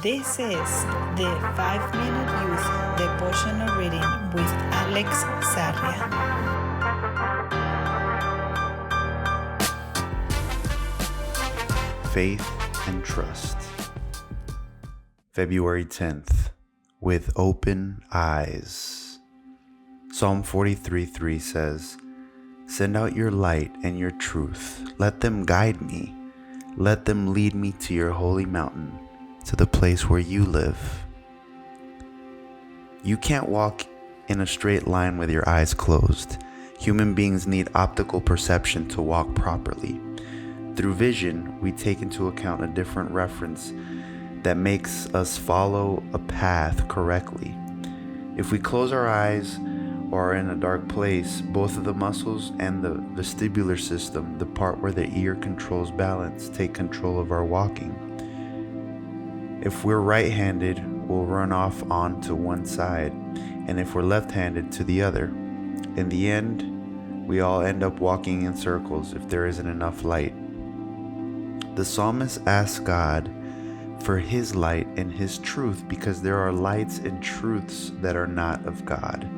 This is the 5-Minute Youth Devotional Reading with Alex Sarria. Faith and Trust. February 10th. With open eyes. Psalm 43:3 says, "Send out your light and your truth. Let them guide me. Let them lead me to your holy mountain, to the place where you live." You can't walk in a straight line with your eyes closed. Human beings need optical perception to walk properly. Through vision, we take into account a different reference that makes us follow a path correctly. If we close our eyes or are in a dark place, both of the muscles and the vestibular system, the part where the ear controls balance, take control of our walking. If we're right-handed, we'll run off onto one side, and if we're left-handed, to the other. In the end, we all end up walking in circles if there isn't enough light. The psalmist asks God for his light and his truth because there are lights and truths that are not of God.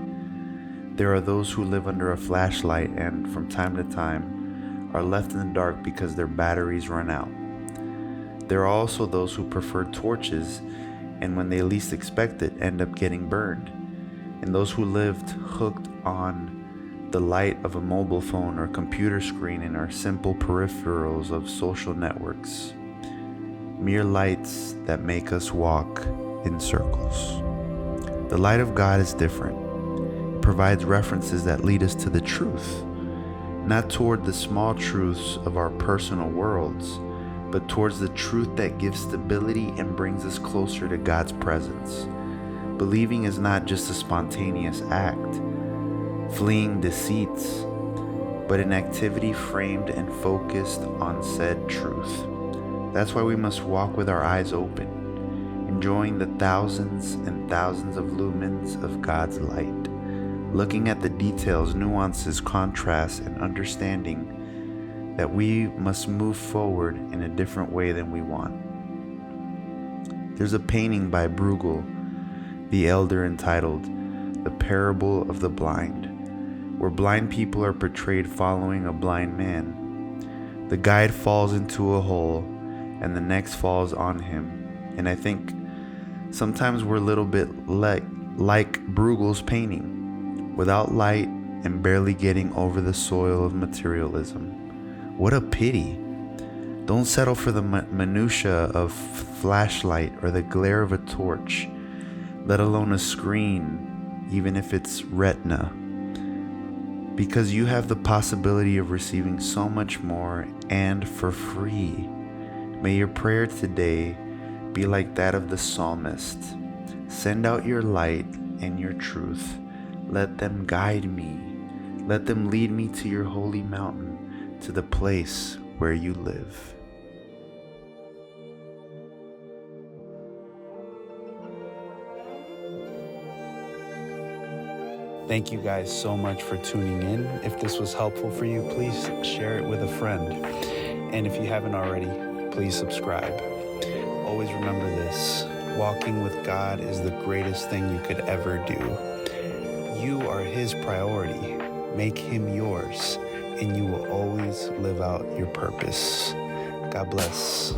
There are those who live under a flashlight and from time to time are left in the dark because their batteries run out. There are also those who prefer torches and when they least expect it end up getting burned. And those who lived hooked on the light of a mobile phone or computer screen and are simple peripherals of social networks. Mere lights that make us walk in circles. The light of God is different. It provides references that lead us to the truth, not toward the small truths of our personal worlds, but towards the truth that gives stability and brings us closer to God's presence. Believing is not just a spontaneous act, fleeing deceits, but an activity framed and focused on said truth. That's why we must walk with our eyes open, enjoying the thousands and thousands of lumens of God's light, looking at the details, nuances, contrasts, and understanding that we must move forward in a different way than we want. There's a painting by Bruegel the Elder entitled "The Parable of the Blind," where blind people are portrayed following a blind man. The guide falls into a hole and the next falls on him. And I think sometimes we're a little bit like Bruegel's painting, without light and barely getting over the soil of materialism. What a pity. Don't settle for the minutia of flashlight or the glare of a torch, let alone a screen, even if it's retina, because you have the possibility of receiving so much more and for free. May your prayer today be like that of the psalmist. Send out your light and your truth. Let them guide me. Let them lead me to your holy mountain, to the place where you live. Thank you guys so much for tuning in. If this was helpful for you, please share it with a friend. And if you haven't already, please subscribe. Always remember this: walking with God is the greatest thing you could ever do. You are His priority. Make Him yours, and you will always live out your purpose. God bless.